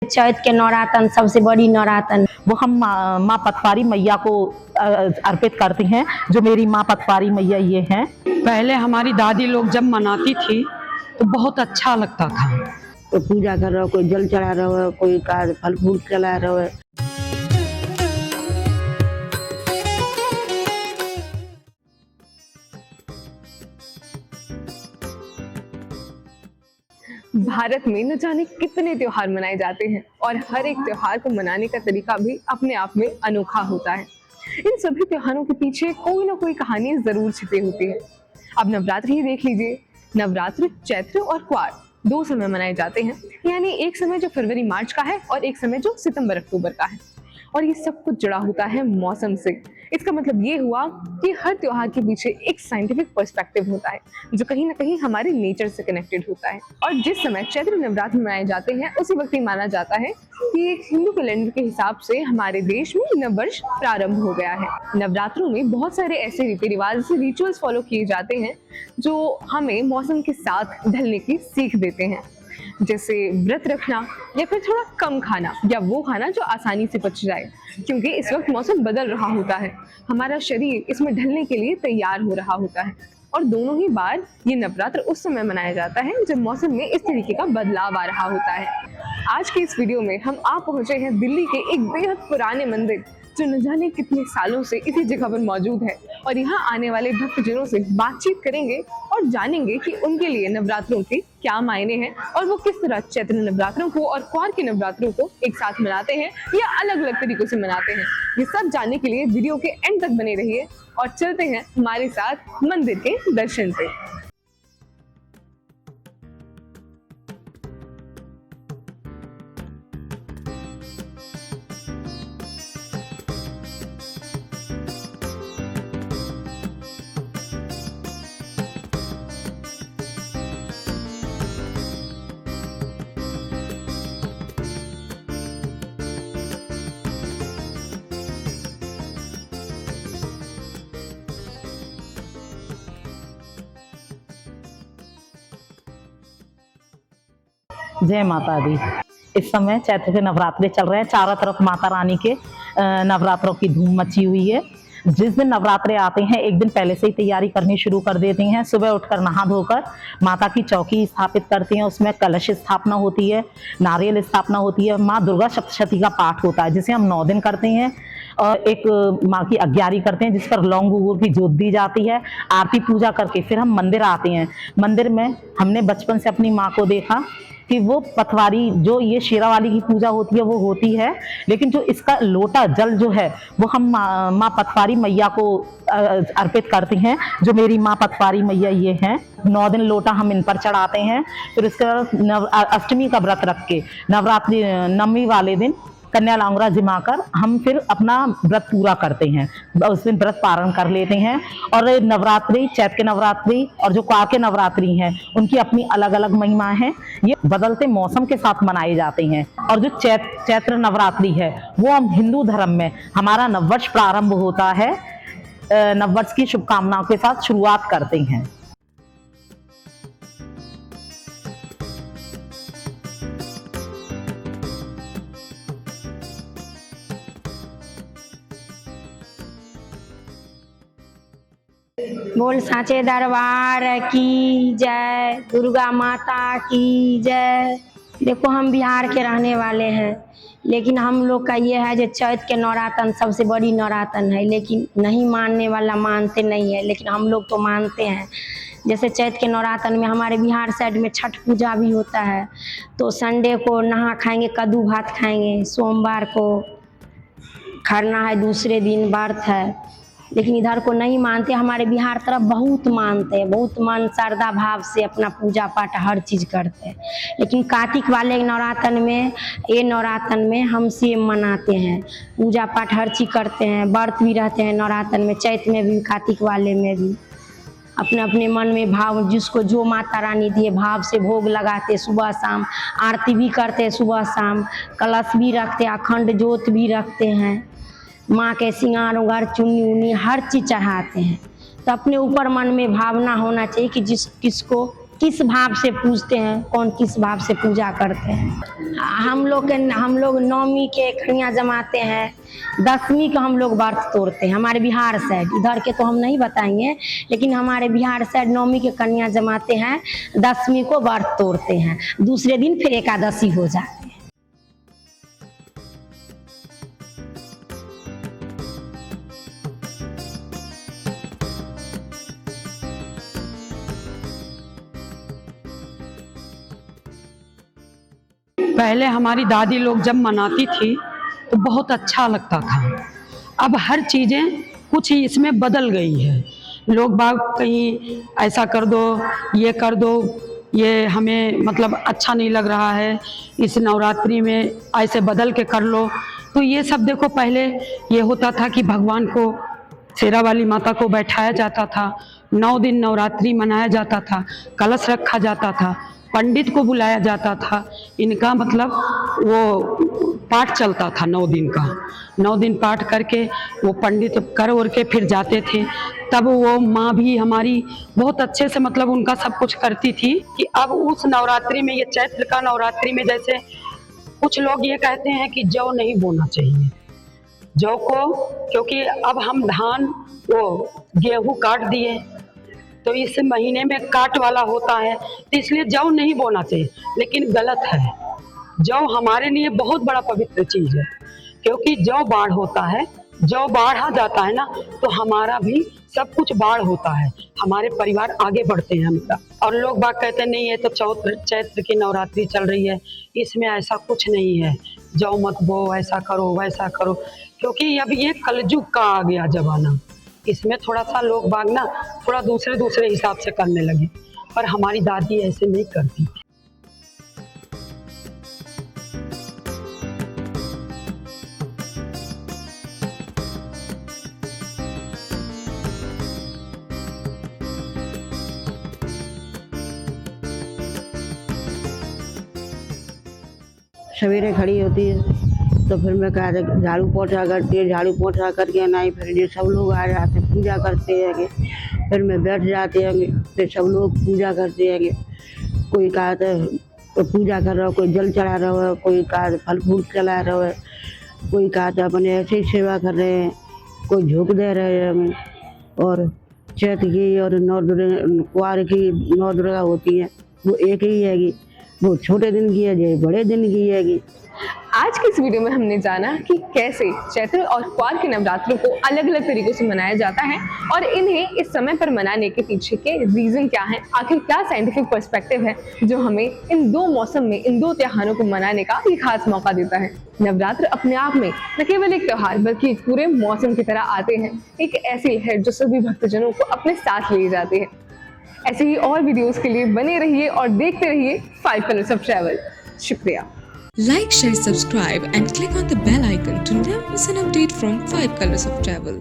चैत के नवरातन सबसे बड़ी नवरातन, वो हम माँ पटवारी मैया को अर्पित करते हैं, जो मेरी माँ पटवारी मैया ये हैं। पहले हमारी दादी लोग जब मनाती थी तो बहुत अच्छा लगता था। कोई पूजा कर रहा हो, कोई जल चढ़ा रहा है, कोई फल फूल चला रहा है। भारत में न जाने कितने त्योहार मनाए जाते हैं और हर एक त्योहार को मनाने का तरीका भी अपने आप में अनोखा होता है। इन सभी त्योहारों के पीछे कोई ना कोई कहानी जरूर छिपी होती है। अब नवरात्र ही देख लीजिए, नवरात्र चैत्र और क्वार 2 समय मनाए जाते हैं, यानी एक समय जो फरवरी मार्च का है और एक समय जो सितंबर अक्टूबर का है। और ये सब कुछ जुड़ा होता है मौसम से। इसका मतलब ये हुआ कि हर त्योहार के पीछे एक साइंटिफिक पर्सपेक्टिव होता है जो कहीं ना कहीं हमारे नेचर से कनेक्टेड होता है। और जिस समय चैत्र नवरात्र मनाए जाते हैं उसी वक्त ये माना जाता है कि एक हिंदू कैलेंडर के हिसाब से हमारे देश में नववर्ष प्रारंभ हो गया है। नवरात्रों में बहुत सारे ऐसे रीति रिवाज से रिचुअल्स फॉलो किए जाते हैं जो हमें मौसम के साथ ढलने की सीख देते हैं, जैसे व्रत रखना या फिर थोड़ा कम खाना या वो खाना जो आसानी से पच जाए, क्योंकि इस वक्त मौसम बदल रहा होता है, हमारा शरीर इसमें ढलने के लिए तैयार हो रहा होता है। और दोनों ही बार ये नवरात्र उस समय मनाया जाता है जब मौसम में इस तरीके का बदलाव आ रहा होता है। आज के इस वीडियो में हम आ पहुंचे हैं दिल्ली के एक बेहद पुराने मंदिर जो न जाने कितने सालों से इसी जगह पर मौजूद है, और यहाँ आने वाले भक्तजनों से बातचीत करेंगे और जानेंगे कि उनके लिए नवरात्रों के क्या मायने हैं और वो किस तरह चैत्र नवरात्रों को और क्वार के नवरात्रों को एक साथ मनाते हैं या अलग अलग तरीकों से मनाते हैं। ये सब जानने के लिए वीडियो के एंड तक बने रहिए और चलते हैं हमारे साथ मंदिर के दर्शन पे। जय माता दी। इस समय चैत्र के नवरात्रे चल रहे हैं, चारों तरफ माता रानी के नवरात्रों की धूम मची हुई है। जिस दिन नवरात्रे आते हैं एक दिन पहले से ही तैयारी करनी शुरू कर देती हैं। सुबह उठकर नहा धोकर माता की चौकी स्थापित करती हैं, उसमें कलश स्थापना होती है, नारियल स्थापना होती है, माँ दुर्गा सप्तशती का पाठ होता है जिसे हम 9 दिन करते हैं, और एक माँ की अग्यारी करते हैं जिस पर लौंग गुगुर की जोत दी जाती है। आरती पूजा करके फिर हम मंदिर आते हैं। मंदिर में हमने बचपन से अपनी माँ को देखा कि वो पटवारी जो ये शेरा वाली की पूजा होती है वो होती है, लेकिन जो इसका लोटा जल जो है वो हम माँ पटवारी मैया को अर्पित करते हैं, जो मेरी माँ पटवारी मैया ये हैं। 9 दिन लोटा हम इन पर चढ़ाते हैं। फिर उसके बाद अष्टमी का व्रत रख के नवरात्रि 9वीं वाले दिन कन्या लांगरा जिमाकर हम फिर अपना व्रत पूरा करते हैं, उस दिन व्रत पारण कर लेते हैं। और नवरात्रि, चैत्र के नवरात्रि और जो क्वार के नवरात्रि हैं उनकी अपनी अलग अलग महिमा है। ये बदलते मौसम के साथ मनाए जाते हैं। और जो चैत्र नवरात्रि है वो हम हिंदू धर्म में हमारा नववर्ष प्रारंभ होता है, नववर्ष की शुभकामनाओं के साथ शुरुआत करते हैं। बोल साचे दरबार की जय, दुर्गा माता की जय। देखो हम बिहार के रहने वाले हैं, लेकिन हम लोग का ये है जो चैत के नवरातन सबसे बड़ी नवरातन है, लेकिन नहीं मानने वाला मानते नहीं है, लेकिन हम लोग तो मानते हैं। जैसे चैत के नवरातन में हमारे बिहार साइड में छठ पूजा भी होता है, तो संडे को नहा खाएंगे, कद्दू भात खाएंगे, सोमवार को खरना है, दूसरे दिन व्रत है। लेकिन इधर को नहीं मानते, हमारे बिहार तरफ बहुत मानते हैं, बहुत मन श्रद्धा भाव से अपना पूजा पाठ हर चीज़ करते हैं। लेकिन कार्तिक वाले नवरातन में, ये नवरातन में हम से मनाते हैं, पूजा पाठ हर चीज़ करते हैं, व्रत भी रहते हैं नवरातन में, चैत में भी, कार्तिक वाले में भी। अपने अपने मन में भाव, जिसको जो माता रानी दिए भाव से भोग लगाते, सुबह शाम आरती भी करते, सुबह शाम कलश भी रखते, अखंड जोत भी रखते हैं, माँ के श्रृंगार उगार चुन्नी उन्नी हर चीज़ चढ़ाते हैं। तो अपने ऊपर मन में भावना होना चाहिए कि किसको किस भाव से पूजते हैं, कौन किस भाव से पूजा करते हैं। हम लोग नवमी के कन्या जमाते हैं, दसवीं का हम लोग व्रत तोड़ते हैं। हमारे बिहार साइड, इधर के तो हम नहीं बताएंगे, लेकिन हमारे बिहार साइड नवमी के कन्या जमाते हैं, दसवीं को व्रत तोड़ते हैं, दूसरे दिन फिर एकादशी हो जाती है। पहले हमारी दादी लोग जब मनाती थी तो बहुत अच्छा लगता था। अब हर चीज़ें कुछ ही इसमें बदल गई है। लोग बाग कहीं ऐसा कर दो, ये कर दो, ये हमें मतलब अच्छा नहीं लग रहा है, इस नवरात्रि में ऐसे बदल के कर लो। तो ये सब देखो, पहले ये होता था कि भगवान को, शेरा वाली माता को बैठाया जाता था, 9 दिन नवरात्रि मनाया जाता था, कलश रखा जाता था, पंडित को बुलाया जाता था, इनका मतलब वो पाठ चलता था 9 दिन का। 9 दिन पाठ करके वो पंडित कर और के फिर जाते थे। तब वो माँ भी हमारी बहुत अच्छे से मतलब उनका सब कुछ करती थी। कि अब उस नवरात्रि में, ये चैत्र का नवरात्रि में, जैसे कुछ लोग ये कहते हैं कि जौ नहीं बोना चाहिए, जौ को, क्योंकि अब हम धान वो गेहूँ काट दिए तो इस महीने में काट वाला होता है, तो इसलिए जौ नहीं बोना चाहिए। लेकिन गलत है। जौ हमारे लिए बहुत बड़ा पवित्र चीज है, क्योंकि जौ बाढ़ होता है, जौ बाढ़ा जाता है ना, तो हमारा भी सब कुछ बाढ़ होता है, हमारे परिवार आगे बढ़ते हैं हमारा। और लोग बात कहते हैं नहीं, ये तो चैत्र की नवरात्रि चल रही है, इसमें ऐसा कुछ नहीं है, जौ मत बो, ऐसा करो वैसा करो, क्योंकि अब ये कलयुग का आ गया जमाना। इसमें थोड़ा सा लोग बाग ना थोड़ा दूसरे हिसाब से करने लगे, पर हमारी दादी ऐसे नहीं करती। सवेरे खड़ी होती है तो फिर मैं कहा झाड़ू पोछा करती है, झाड़ू पोछा करके नहीं, फिर ये सब लोग आ जाते पूजा करते हैं। फिर मैं बैठ जाते हैं, फिर सब लोग पूजा करते हैं। कोई कहा तो पूजा कर रहा हो, कोई जल चढ़ा रहा है, कोई कहा फल फूल चला रहा है, कोई कहा तो अपने ऐसे ही सेवा कर रहे हैं, कोई झोंक दे रहे हैं हमें। और चैत की और कुआर की 9 दुर्गा होती है, वो एक ही हैगी, वो छोटे दिन की है, ये बड़े दिन की हैगी। आज की इस वीडियो में हमने जाना कि कैसे चैत्र और क्वार के नवरात्रों को अलग अलग तरीकों से मनाया जाता है और इन्हें इस समय पर मनाने के पीछे के रीजन क्या है, आखिर क्या साइंटिफिक पर्सपेक्टिव है जो हमें इन 2 मौसम में इन 2 त्योहारों को मनाने का एक खास मौका देता है। नवरात्र अपने आप में न केवल एक त्योहार बल्कि एक पूरे मौसम की तरह आते हैं, एक ऐसी लहर जो सभी भक्तजनों को अपने साथ ले जाती है। ऐसे ही और वीडियोस के लिए बने रहिए और देखते रहिए 5 कलर्स ऑफ ट्रैवल। शुक्रिया। Like, share, subscribe and click on the bell icon to never miss an update from 5 Colors of Travel.